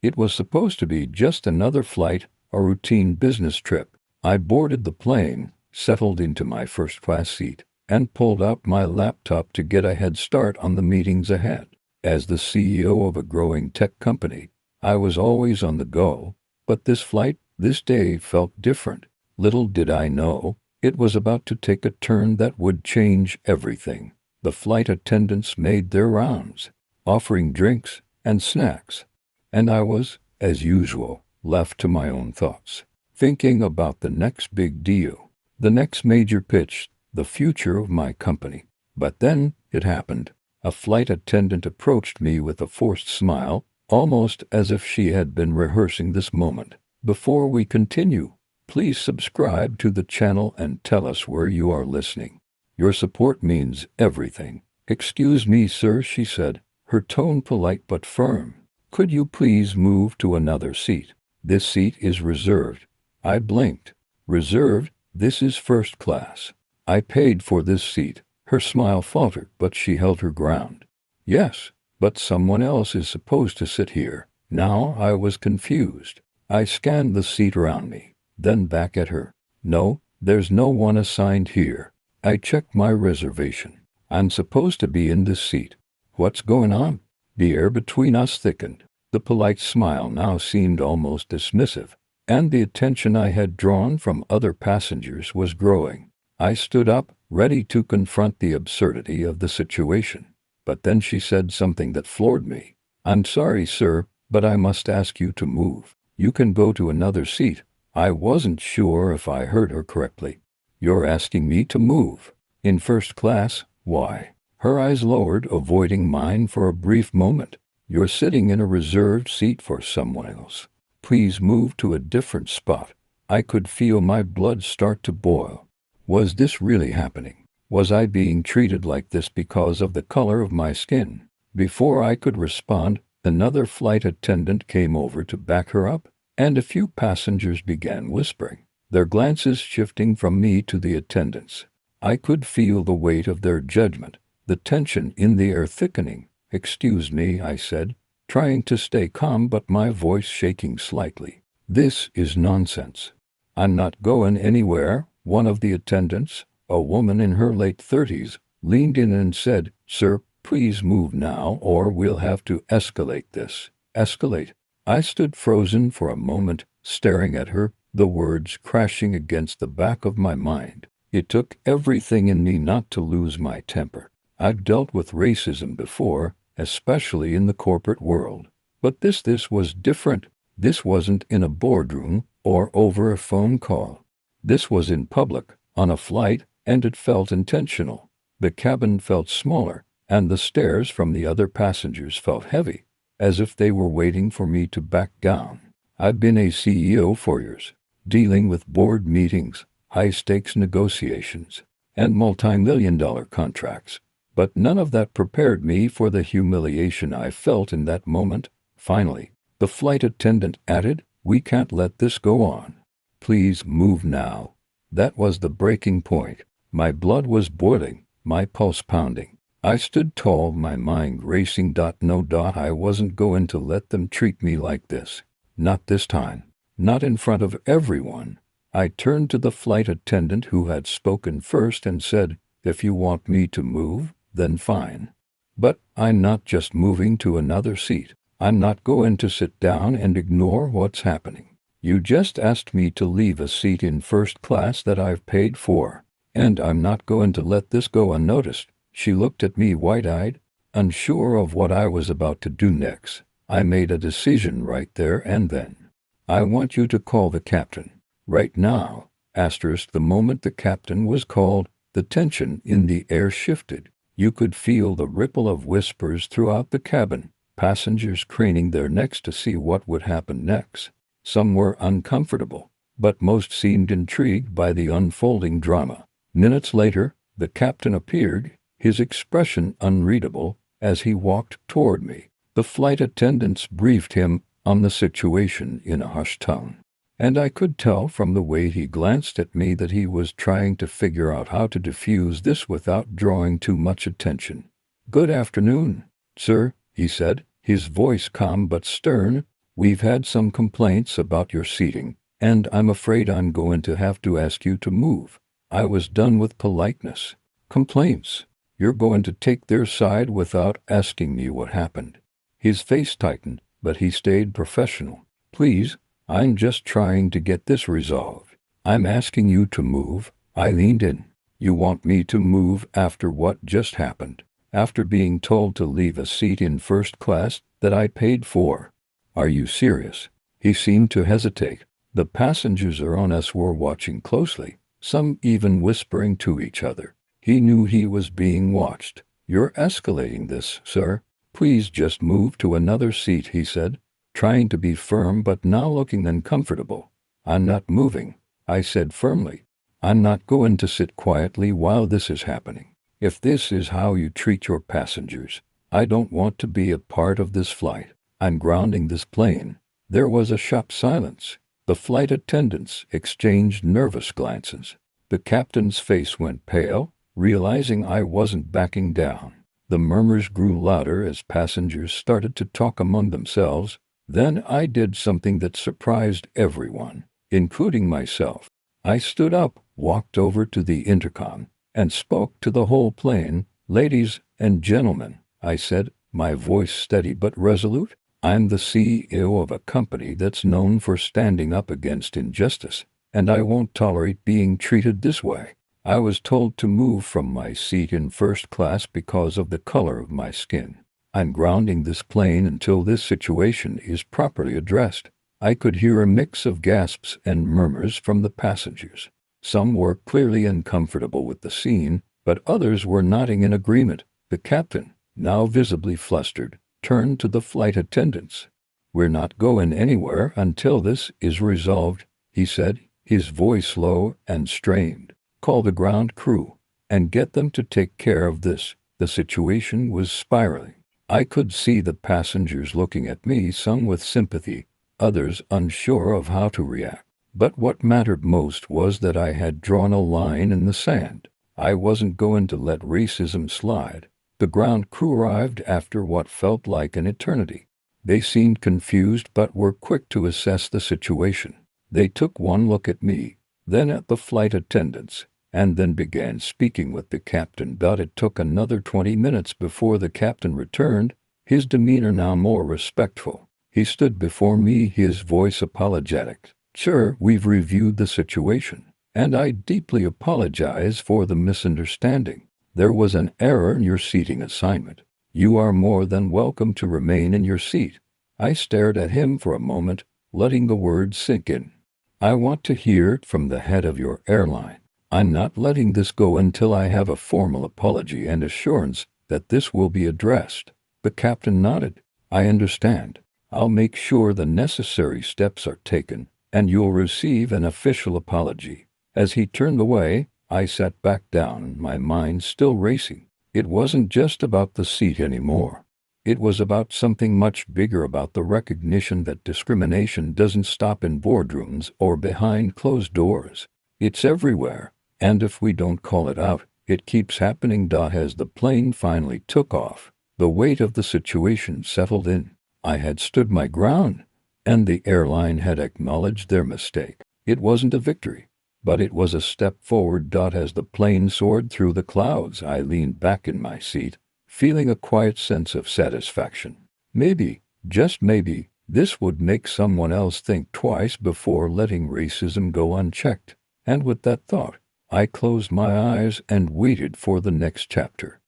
It was supposed to be just another flight, a routine business trip. I boarded the plane, settled into my first-class seat, and pulled out my laptop to get a head start on the meetings ahead. As the CEO of a growing tech company, I was always on the go, but this day felt different. Little did I know, it was about to take a turn that would change everything. The flight attendants made their rounds, offering drinks and snacks, and I was, as usual, left to my own thoughts, thinking about the next big deal, the next major pitch, the future of my company. But then it happened. A flight attendant approached me with a forced smile, almost as if she had been rehearsing this moment. Before we continue, please subscribe to the channel and tell us where you are listening. Your support means everything. Excuse me, sir, she said, her tone polite but firm. Could you please move to another seat? This seat is reserved. I blinked. Reserved? This is first class. I paid for this seat. Her smile faltered, but she held her ground. Yes, but someone else is supposed to sit here. Now I was confused. I scanned the seat around me, then back at her. No, there's no one assigned here. I checked my reservation. I'm supposed to be in this seat. What's going on? The air between us thickened. The polite smile now seemed almost dismissive, and the attention I had drawn from other passengers was growing. I stood up, ready to confront the absurdity of the situation. But then she said something that floored me. I'm sorry, sir, but I must ask you to move. You can go to another seat. I wasn't sure if I heard her correctly. You're asking me to move? In first class? Why? Her eyes lowered, avoiding mine for a brief moment. You're sitting in a reserved seat for someone else. Please move to a different spot. I could feel my blood start to boil. Was this really happening? Was I being treated like this because of the color of my skin? Before I could respond, another flight attendant came over to back her up, and a few passengers began whispering, their glances shifting from me to the attendants. I could feel the weight of their judgment, the tension in the air thickening. Excuse me, I said, trying to stay calm but my voice shaking slightly. This is nonsense. I'm not going anywhere. One of the attendants, a woman in her late 30s, leaned in and said, Sir, please move now or we'll have to escalate this. Escalate? I stood frozen for a moment, staring at her, the words crashing against the back of my mind. It took everything in me not to lose my temper. I've dealt with racism before, especially in the corporate world. But this was different. This wasn't in a boardroom or over a phone call. This was in public, on a flight, and it felt intentional. The cabin felt smaller, and the stares from the other passengers felt heavy, as if they were waiting for me to back down. I've been a CEO for years, dealing with board meetings, high-stakes negotiations, and multi-million-dollar contracts. But none of that prepared me for the humiliation I felt in that moment. Finally, the flight attendant added, We can't let this go on. Please move now. That was the breaking point. My blood was boiling, my pulse pounding. I stood tall, my mind racing. No, I wasn't going to let them treat me like this. Not this time. Not in front of everyone. I turned to the flight attendant who had spoken first and said, If you want me to move, then fine. But I'm not just moving to another seat. I'm not going to sit down and ignore what's happening. You just asked me to leave a seat in first class that I've paid for, and I'm not going to let this go unnoticed. She looked at me wide-eyed, unsure of what I was about to do next. I made a decision right there and then. I want you to call the captain. Right now. The moment the captain was called, the tension in the air shifted. You could feel the ripple of whispers throughout the cabin, passengers craning their necks to see what would happen next. Some were uncomfortable, but most seemed intrigued by the unfolding drama. Minutes later, the captain appeared, his expression unreadable, as he walked toward me. The flight attendants briefed him on the situation in a hushed tone, and I could tell from the way he glanced at me that he was trying to figure out how to diffuse this without drawing too much attention. "Good afternoon, sir," he said, his voice calm but stern. We've had some complaints about your seating, and I'm afraid I'm going to have to ask you to move." I was done with politeness. Complaints? You're going to take their side without asking me what happened. His face tightened, but he stayed professional. "Please, I'm just trying to get this resolved. I'm asking you to move." I leaned in. "You want me to move after what just happened? After being told to leave a seat in first class that I paid for? Are you serious?" He seemed to hesitate. The passengers around us were watching closely, some even whispering to each other. He knew he was being watched. "You're escalating this, sir. Please just move to another seat," he said, trying to be firm but now looking uncomfortable. "I'm not moving," I said firmly. "I'm not going to sit quietly while this is happening. If this is how you treat your passengers, I don't want to be a part of this flight. I'm grounding this plane." There was a sharp silence. The flight attendants exchanged nervous glances. The captain's face went pale, realizing I wasn't backing down. The murmurs grew louder as passengers started to talk among themselves. Then I did something that surprised everyone, including myself. I stood up, walked over to the intercom, and spoke to the whole plane. "Ladies and gentlemen," I said, my voice steady but resolute, "I'm the CEO of a company that's known for standing up against injustice, and I won't tolerate being treated this way. I was told to move from my seat in first class because of the color of my skin. I'm grounding this plane until this situation is properly addressed." I could hear a mix of gasps and murmurs from the passengers. Some were clearly uncomfortable with the scene, but others were nodding in agreement. The captain, now visibly flustered, turned to the flight attendants. "We're not going anywhere until this is resolved," he said, his voice low and strained. "Call the ground crew and get them to take care of this." The situation was spiraling. I could see the passengers looking at me, some with sympathy, others unsure of how to react. But what mattered most was that I had drawn a line in the sand. I wasn't going to let racism slide. The ground crew arrived after what felt like an eternity. They seemed confused but were quick to assess the situation. They took one look at me, then at the flight attendants, and then began speaking with the captain. It took another 20 minutes before the captain returned, his demeanor now more respectful. He stood before me, his voice apologetic. "Sir, we've reviewed the situation, and I deeply apologize for the misunderstanding. There was an error in your seating assignment. You are more than welcome to remain in your seat." I stared at him for a moment, letting the words sink in. "I want to hear it from the head of your airline. I'm not letting this go until I have a formal apology and assurance that this will be addressed." The captain nodded. "I understand. I'll make sure the necessary steps are taken, and you'll receive an official apology." As he turned away, I sat back down, my mind still racing. It wasn't just about the seat anymore. It was about something much bigger, about the recognition that discrimination doesn't stop in boardrooms or behind closed doors. It's everywhere, and if we don't call it out, it keeps happening. As the plane finally took off, the weight of the situation settled in. I had stood my ground, and the airline had acknowledged their mistake. It wasn't a victory, but it was a step forward. As the plane soared through the clouds, I leaned back in my seat, feeling a quiet sense of satisfaction. Maybe, just maybe, this would make someone else think twice before letting racism go unchecked. And with that thought, I closed my eyes and waited for the next chapter.